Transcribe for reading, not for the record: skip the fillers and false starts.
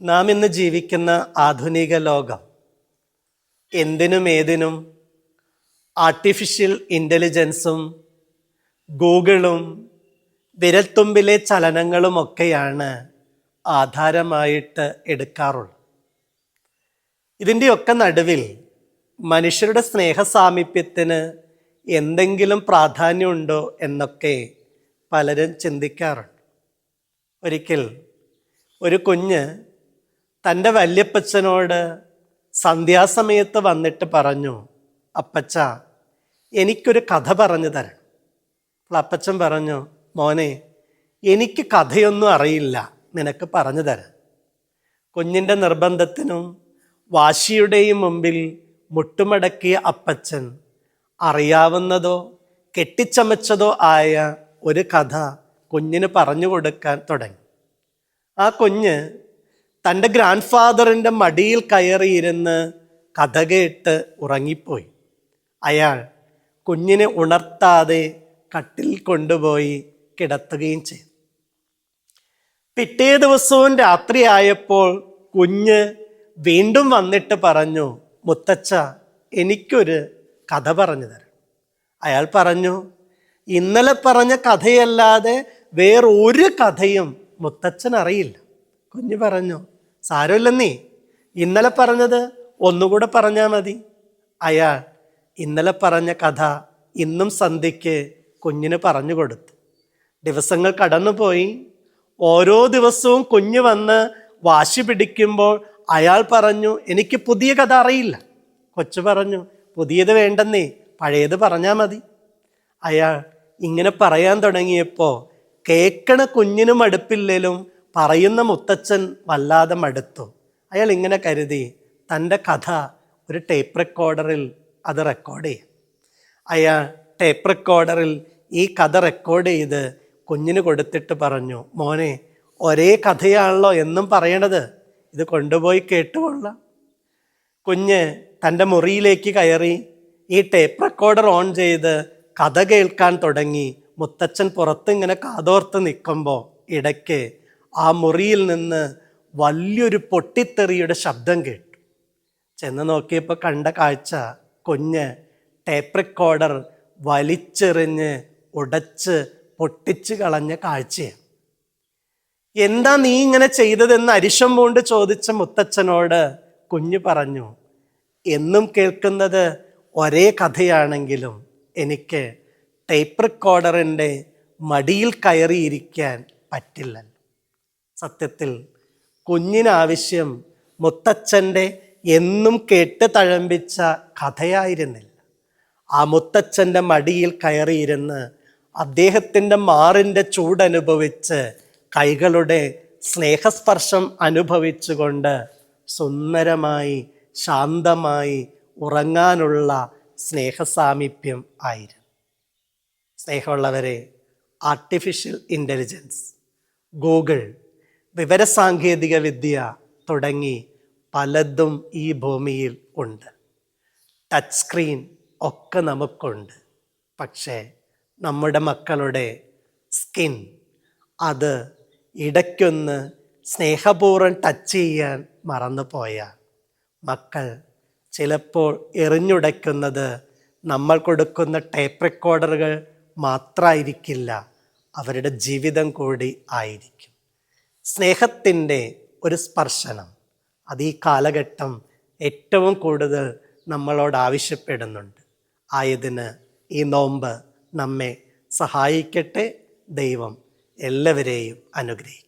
നാം ഇന്ന് ജീവിക്കുന്ന ആധുനിക ലോകം എന്തിനും ഏതിനും ആർട്ടിഫിഷ്യൽ ഇൻ്റലിജൻസും ഗൂഗിളും വിരൽത്തുമ്പിലെ ചലനങ്ങളുമൊക്കെയാണ് ആധാരമായിട്ട് എടുക്കാറുള്ളത്. ഇതിൻ്റെയൊക്കെ നടുവിൽ മനുഷ്യരുടെ സ്നേഹസാമീപ്യത്തിന് എന്തെങ്കിലും പ്രാധാന്യമുണ്ടോ എന്നൊക്കെ പലരും ചിന്തിക്കാറുണ്ട്. ഒരിക്കൽ ഒരു കുഞ്ഞ് തൻ്റെ വല്യപ്പച്ചനോട് സന്ധ്യാസമയത്ത് വന്നിട്ട് പറഞ്ഞു, അപ്പച്ച എനിക്കൊരു കഥ പറഞ്ഞു തരണം. അപ്പോൾ അപ്പച്ചൻ പറഞ്ഞു, മോനെ എനിക്ക് കഥയൊന്നും അറിയില്ല, നിനക്ക് പറഞ്ഞു തരാം. കുഞ്ഞിൻ്റെ നിർബന്ധത്തിനും വാശിയുടെയും മുമ്പിൽ മുട്ടുമടക്കിയ അപ്പച്ചൻ അറിയാവുന്നതോ കെട്ടിച്ചമച്ചതോ ആയ ഒരു കഥ കുഞ്ഞിന് പറഞ്ഞു കൊടുക്കാൻ തുടങ്ങി. ആ കുഞ്ഞ് തൻ്റെ ഗ്രാൻഡ് ഫാദറിൻ്റെ മടിയിൽ കയറിയിരുന്ന് കഥ കേട്ട് ഉറങ്ങിപ്പോയി. അയാൾ കുഞ്ഞിനെ ഉണർത്താതെ കട്ടിൽ കൊണ്ടുപോയി കിടത്തുകയും ചെയ്തു. പിറ്റേ ദിവസവും രാത്രിയായപ്പോൾ കുഞ്ഞ് വീണ്ടും വന്നിട്ട് പറഞ്ഞു, മുത്തച്ഛ എനിക്കൊരു കഥ പറഞ്ഞു തരണം. അയാൾ പറഞ്ഞു, ഇന്നലെ പറഞ്ഞ കഥയല്ലാതെ വേറൊരു കഥയും മുത്തച്ഛൻ അറിയില്ല. കുഞ്ഞ് പറഞ്ഞു, സാരമില്ലെന്നേ, ഇന്നലെ പറഞ്ഞത് ഒന്നുകൂടെ പറഞ്ഞാൽ മതി. അയാൾ ഇന്നലെ പറഞ്ഞ കഥ ഇന്നും സന്ധ്യയ്ക്ക് കുഞ്ഞിന് പറഞ്ഞു കൊടുത്തു. ദിവസങ്ങൾ കടന്നുപോയി. ഓരോ ദിവസവും കുഞ്ഞ് വന്ന് വാശി പിടിക്കുമ്പോൾ അയാൾ പറഞ്ഞു, എനിക്ക് പുതിയ കഥ അറിയില്ല. കൊച്ചു പറഞ്ഞു, പുതിയത് വേണ്ടെന്നേ, പഴയത് പറഞ്ഞാൽ മതി. അയാൾ ഇങ്ങനെ പറയാൻ തുടങ്ങിയപ്പോൾ കേൾക്കണ കുഞ്ഞിനും മടുപ്പില്ലേലും പറയുന്ന മുത്തച്ഛൻ വല്ലാതെ മടുത്തു. അയാൾ ഇങ്ങനെ കരുതി, തൻ്റെ കഥ ഒരു ടേപ്പ് റെക്കോർഡറിൽ അത് റെക്കോർഡ് ചെയ്യും. അയാൾ ടേപ്പ് റെക്കോർഡറിൽ ഈ കഥ റെക്കോർഡ് ചെയ്ത് കുഞ്ഞിന് കൊടുത്തിട്ട് പറഞ്ഞു, മോനെ ഒരേ കഥയാണല്ലോ എന്നും പറയണത്, ഇത് കൊണ്ടുപോയി കേട്ടുകൊള്ളാം. കുഞ്ഞ് തൻ്റെ മുറിയിലേക്ക് കയറി ഈ ടേപ്പ് റെക്കോർഡർ ഓൺ ചെയ്ത് കഥ കേൾക്കാൻ തുടങ്ങി. മുത്തച്ഛൻ പുറത്തിങ്ങനെ കാതോർത്ത് നിൽക്കുമ്പോൾ ഇടയ്ക്ക് ആ മുറിയിൽ നിന്ന് വലിയൊരു പൊട്ടിത്തെറിയുടെ ശബ്ദം കേട്ടു. ചെന്ന് നോക്കിയപ്പോൾ കണ്ട കാഴ്ച, കുഞ്ഞ് ടേപ്പ് റെക്കോർഡർ വലിച്ചെറിഞ്ഞ് ഉടച്ച് പൊട്ടിച്ച് കളഞ്ഞ കാഴ്ചയാണ്. എന്താ നീ ഇങ്ങനെ ചെയ്തതെന്ന് അരിശം കൊണ്ട് ചോദിച്ച മുത്തച്ഛനോട് കുഞ്ഞ് പറഞ്ഞു, എന്നും കേൾക്കുന്നത് ഒരേ കഥയാണെങ്കിലും എനിക്ക് ടേപ്പ് റെക്കോർഡറിൻ്റെ മടിയിൽ കയറിയിരിക്കാൻ പറ്റില്ലല്ലോ. സത്യത്തിൽ കുഞ്ഞിനാവശ്യം മുത്തച്ഛൻ്റെ എന്നും കേട്ട് തഴമ്പിച്ച കഥയായിരുന്നില്ല. ആ മുത്തച്ഛൻ്റെ മടിയിൽ കയറിയിരുന്ന് അദ്ദേഹത്തിൻ്റെ മാറിൻ്റെ ചൂടനുഭവിച്ച് കൈകളുടെ സ്നേഹസ്പർശം അനുഭവിച്ചുകൊണ്ട് സുന്ദരമായി ശാന്തമായി ഉറങ്ങാനുള്ള സ്നേഹസാമീപ്യം ആയിരുന്നു. സ്നേഹമുള്ളവരെ, ആർട്ടിഫിഷ്യൽ ഇൻ്റലിജൻസ്, ഗൂഗിൾ, വിവരസാങ്കേതിക വിദ്യ തുടങ്ങി പലതും ഈ ഭൂമിയിൽ ഉണ്ട്. ടച്ച് സ്ക്രീൻ ഒക്കെ നമുക്കുണ്ട്. പക്ഷേ നമ്മുടെ മക്കളുടെ സ്കിൻ, അത് ഇടയ്ക്കൊന്ന് സ്നേഹപൂർവ്വം ടച്ച് ചെയ്യാൻ മറന്നു പോയാൽ മക്കൾ ചിലപ്പോൾ എറിഞ്ഞുടയ്ക്കുന്നത് നമ്മൾ കൊടുക്കുന്ന ടേപ്പ് റെക്കോർഡറുകൾ മാത്രമായിരിക്കില്ല, അവരുടെ ജീവിതം കൂടി ആയിരിക്കും. സ്നേഹത്തിൻ്റെ ഒരു സ്പർശനം അത് ഈ കാലഘട്ടം ഏറ്റവും കൂടുതൽ നമ്മളോട് ആവശ്യപ്പെടുന്നുണ്ട്. ആയതിന് ഈ നോമ്പ് നമ്മെ സഹായിക്കട്ടെ. ദൈവം എല്ലാവരെയും അനുഗ്രഹിക്കും.